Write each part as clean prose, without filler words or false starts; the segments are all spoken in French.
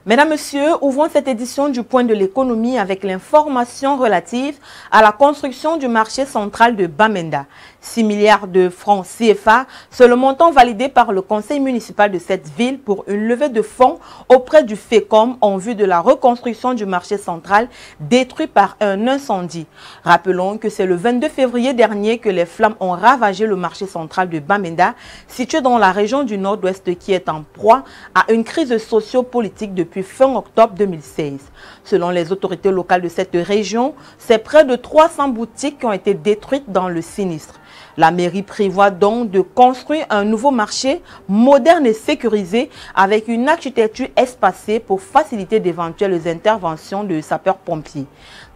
Mesdames, Messieurs, ouvrons cette édition du Point de l'économie avec l'information relative à la construction du marché central de Bamenda. 6 milliards de francs CFA, c'est le montant validé par le conseil municipal de cette ville pour une levée de fonds auprès du FECOM en vue de la reconstruction du marché central détruit par un incendie. Rappelons que c'est le 22 février dernier que les flammes ont ravagé le marché central de Bamenda, situé dans la région du Nord-Ouest qui est en proie à une crise socio-politique depuis fin octobre 2016. Selon les autorités locales de cette région, c'est près de 300 boutiques qui ont été détruites dans le sinistre. La mairie prévoit donc de construire un nouveau marché moderne et sécurisé avec une architecture espacée pour faciliter d'éventuelles interventions de sapeurs-pompiers.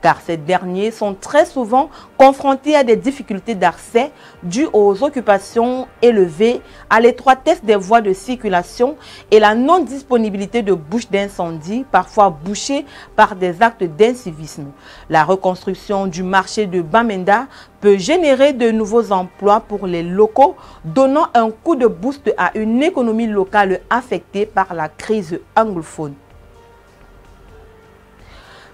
Car ces derniers sont très souvent confrontés à des difficultés d'accès dues aux occupations élevées, à l'étroitesse des voies de circulation et la non-disponibilité de bouches d'incendie, parfois bouchées par des actes d'incivisme. La reconstruction du marché de Bamenda peut générer de nouveaux emplois pour les locaux, donnant un coup de boost à une économie locale affectée par la crise anglophone.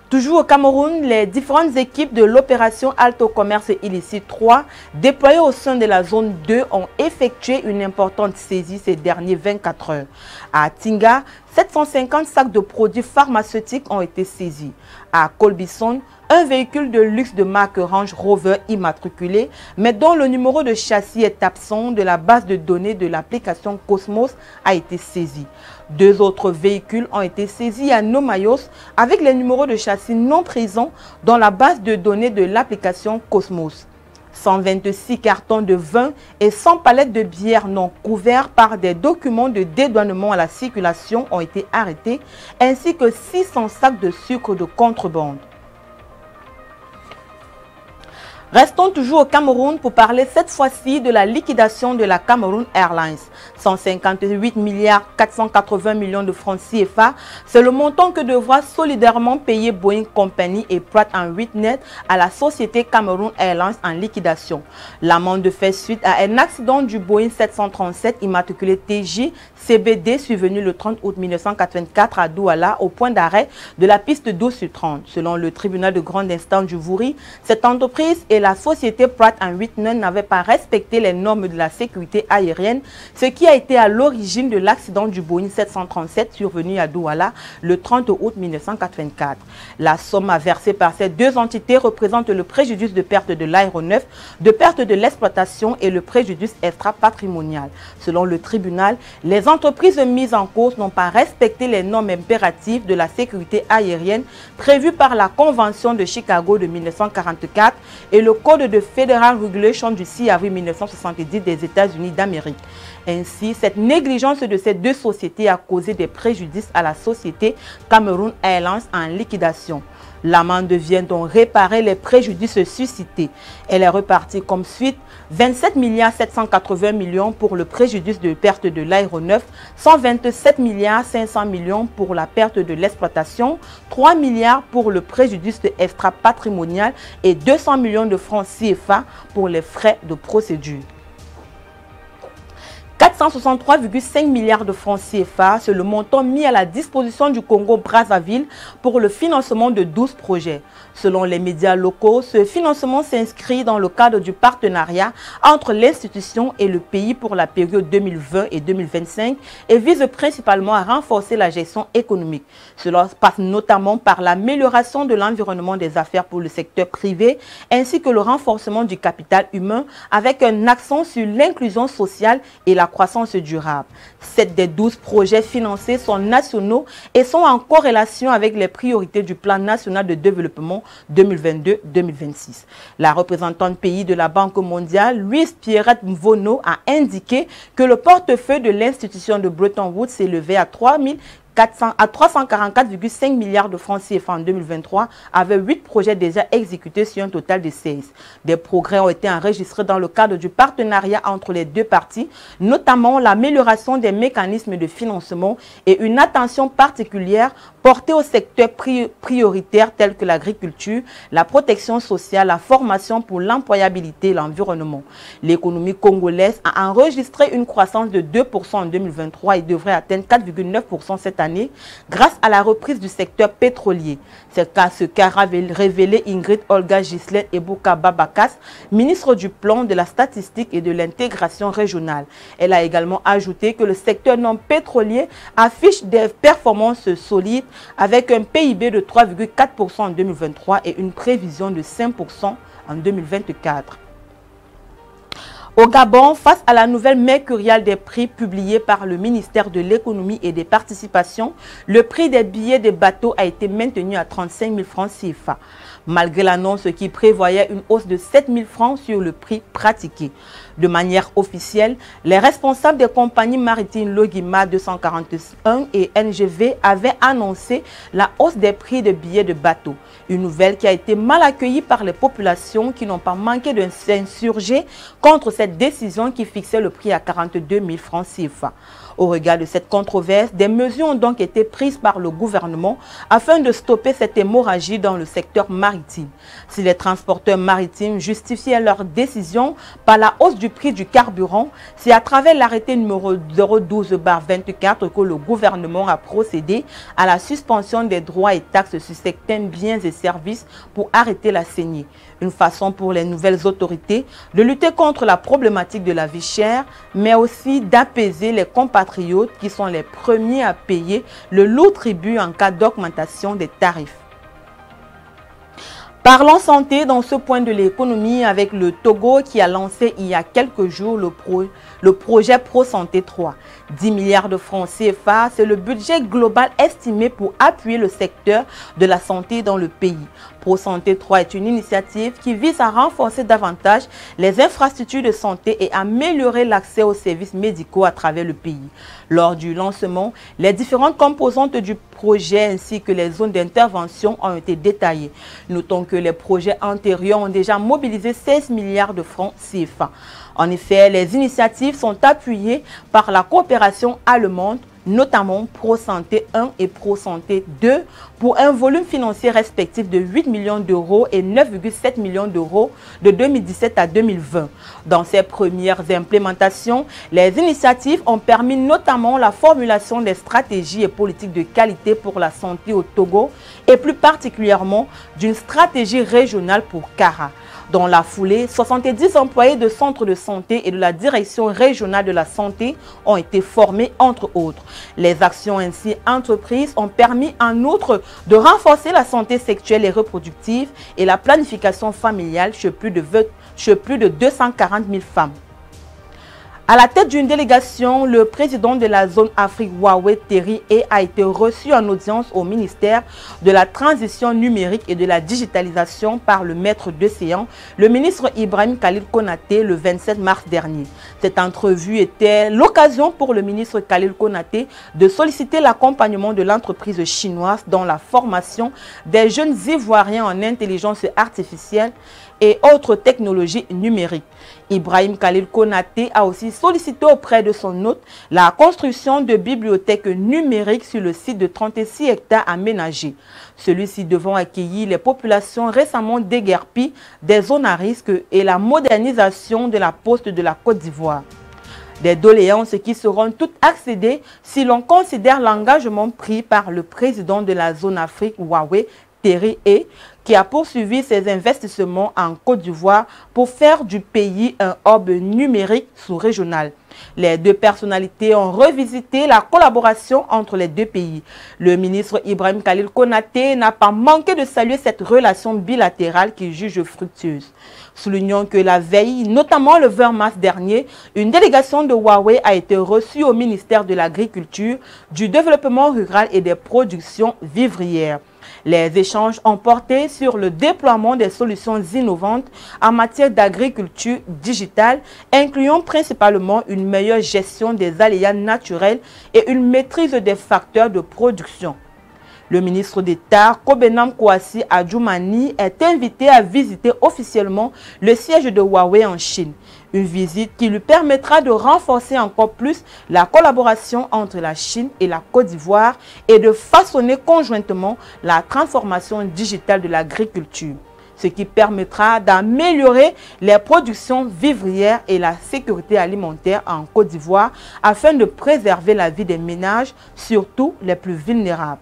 Toujours au Cameroun, les différentes équipes de l'opération Alto Commerce Illicite 3 déployées au sein de la zone 2 ont effectué une importante saisie ces derniers 24 heures. À Tinga, 750 sacs de produits pharmaceutiques ont été saisis. À Colbison, un véhicule de luxe de marque Range Rover immatriculé, mais dont le numéro de châssis est absent de la base de données de l'application Cosmos a été saisi. 2 autres véhicules ont été saisis à Nomayos avec les numéros de châssis non présents dans la base de données de l'application Cosmos. 126 cartons de vin et 100 palettes de bière non couverts par des documents de dédouanement à la circulation ont été arrêtés, ainsi que 600 sacs de sucre de contrebande. Restons toujours au Cameroun pour parler cette fois-ci de la liquidation de la Cameroon Airlines. 158 milliards 480 millions de francs CFA, c'est le montant que devra solidairement payer Boeing Company et Pratt & Whitney à la société Cameroon Airlines en liquidation. L'amende fait suite à un accident du Boeing 737 immatriculé TJ CBD survenu le 30 août 1984 à Douala au point d'arrêt de la piste 12/30. Selon le tribunal de grande instance du Vouri, cette entreprise et la société Pratt & Whitney n'avaient pas respecté les normes de la sécurité aérienne, ce qui a été à l'origine de l'accident du Boeing 737 survenu à Douala le 30 août 1984. La somme versée par ces deux entités représente le préjudice de perte de l'aéronef, de perte de l'exploitation et le préjudice extra-patrimonial. Selon le tribunal, les entreprises mises en cause n'ont pas respecté les normes impératives de la sécurité aérienne prévues par la Convention de Chicago de 1944 et le Code de Federal Regulation du 6 avril 1970 des États-Unis d'Amérique. Ainsi, cette négligence de ces deux sociétés a causé des préjudices à la société Cameroon Airlines en liquidation. L'amende vient donc réparer les préjudices suscités. Elle est repartie comme suite: 27 milliards 780 millions pour le préjudice de perte de l'aéronef, 127 milliards 500 millions pour la perte de l'exploitation, 3 milliards pour le préjudice extra-patrimonial et 200 millions de francs CFA pour les frais de procédure. 463,5 milliards de francs CFA, c'est le montant mis à la disposition du Congo-Brazzaville pour le financement de 12 projets. Selon les médias locaux, ce financement s'inscrit dans le cadre du partenariat entre l'institution et le pays pour la période 2020 et 2025 et vise principalement à renforcer la gestion économique. Cela passe notamment par l'amélioration de l'environnement des affaires pour le secteur privé ainsi que le renforcement du capital humain avec un accent sur l'inclusion sociale et la croissance durable. 7 des 12 projets financés sont nationaux et sont en corrélation avec les priorités du plan national de développement 2022-2026. La représentante pays de la Banque mondiale, Louise Pierrette Mvono, a indiqué que le portefeuille de l'institution de Bretton Woods s'élevait à 344,5 milliards de francs CFA en 2023, avec 8 projets déjà exécutés sur un total de 16. Des progrès ont été enregistrés dans le cadre du partenariat entre les deux parties, notamment l'amélioration des mécanismes de financement et une attention particulière portée aux secteurs prioritaires tels que l'agriculture, la protection sociale, la formation pour l'employabilité et l'environnement. L'économie congolaise a enregistré une croissance de 2% en 2023 et devrait atteindre 4,9% cette année année grâce à la reprise du secteur pétrolier. C'est ce qu'a révélé Ingrid Olga Ghislaine Ebouka-Babakas, ministre du Plan, de la Statistique et de l'Intégration régionale. Elle a également ajouté que le secteur non pétrolier affiche des performances solides avec un PIB de 3,4% en 2023 et une prévision de 5% en 2024. Au Gabon, face à la nouvelle mercuriale des prix publiée par le ministère de l'Économie et des Participations, le prix des billets de bateau a été maintenu à 35 000 francs CFA, malgré l'annonce qui prévoyait une hausse de 7 000 francs sur le prix pratiqué. De manière officielle, les responsables des compagnies maritimes Logima 241 et NGV avaient annoncé la hausse des prix de billets de bateau. Une nouvelle qui a été mal accueillie par les populations qui n'ont pas manqué de s'insurger contre cette décision qui fixait le prix à 42 000 francs CFA. Au regard de cette controverse, des mesures ont donc été prises par le gouvernement afin de stopper cette hémorragie dans le secteur maritime. Si les transporteurs maritimes justifiaient leur décision par la hausse du prix du carburant, c'est à travers l'arrêté numéro 012/24 que le gouvernement a procédé à la suspension des droits et taxes sur certains biens et services pour arrêter la saignée. Une façon pour les nouvelles autorités de lutter contre la problématique de la vie chère, mais aussi d'apaiser les compatriotes qui sont les premiers à payer le lourd tribut en cas d'augmentation des tarifs. Parlons santé dans ce point de l'économie avec le Togo qui a lancé il y a quelques jours le projet Pro Santé 3. 10 milliards de francs CFA, c'est le budget global estimé pour appuyer le secteur de la santé dans le pays. Pro Santé 3 est une initiative qui vise à renforcer davantage les infrastructures de santé et améliorer l'accès aux services médicaux à travers le pays. Lors du lancement, les différentes composantes du projet ainsi que les zones d'intervention ont été détaillées. Notons que les projets antérieurs ont déjà mobilisé 16 milliards de francs CFA. En effet, les initiatives sont appuyées par la coopération allemande, notamment Pro Santé 1 et Pro Santé 2, pour un volume financier respectif de 8 millions d'euros et 9,7 millions d'euros de 2017 à 2020. Dans ces premières implémentations, les initiatives ont permis notamment la formulation des stratégies et politiques de qualité pour la santé au Togo et plus particulièrement d'une stratégie régionale pour Kara. Dans la foulée, 70 employés de centres de santé et de la direction régionale de la santé ont été formés, entre autres. Les actions ainsi entreprises ont permis en outre de renforcer la santé sexuelle et reproductive et la planification familiale chez plus de 240 000 femmes. À la tête d'une délégation, le président de la zone Afrique Huawei Terry a été reçu en audience au ministère de la Transition numérique et de la digitalisation par le maître de séance, le ministre Ibrahim Khalil Konaté, le 27 mars dernier. Cette entrevue était l'occasion pour le ministre Khalil Konaté de solliciter l'accompagnement de l'entreprise chinoise dans la formation des jeunes Ivoiriens en intelligence artificielle et autres technologies numériques. Ibrahim Khalil Konaté a aussi sollicité auprès de son hôte la construction de bibliothèques numériques sur le site de 36 hectares aménagés. Celui-ci devant accueillir les populations récemment déguerpies des zones à risque et la modernisation de la poste de la Côte d'Ivoire. Des doléances qui seront toutes accédées si l'on considère l'engagement pris par le président de la zone Afrique Huawei Terry qui a poursuivi ses investissements en Côte d'Ivoire pour faire du pays un hub numérique sous-régional. Les deux personnalités ont revisité la collaboration entre les deux pays. Le ministre Ibrahim Khalil Konaté n'a pas manqué de saluer cette relation bilatérale qu'il juge fructueuse. Soulignons que la veille, notamment le 20 mars dernier, une délégation de Huawei a été reçue au ministère de l'Agriculture, du Développement rural et des productions vivrières. Les échanges ont porté sur le déploiement des solutions innovantes en matière d'agriculture digitale, incluant principalement une meilleure gestion des aléas naturels et une maîtrise des facteurs de production. Le ministre d'État, Kobenam Kouassi Adjoumani, est invité à visiter officiellement le siège de Huawei en Chine. Une visite qui lui permettra de renforcer encore plus la collaboration entre la Chine et la Côte d'Ivoire et de façonner conjointement la transformation digitale de l'agriculture. ce qui permettra d'améliorer les productions vivrières et la sécurité alimentaire en Côte d'Ivoire afin de préserver la vie des ménages, surtout les plus vulnérables.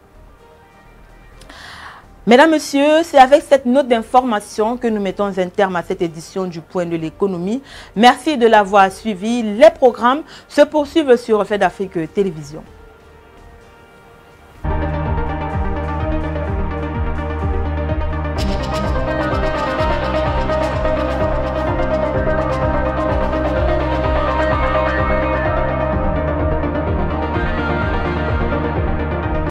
Mesdames, Messieurs, c'est avec cette note d'information que nous mettons un terme à cette édition du Point de l'économie. Merci de l'avoir suivi. Les programmes se poursuivent sur Reflet d'Afrique Télévision.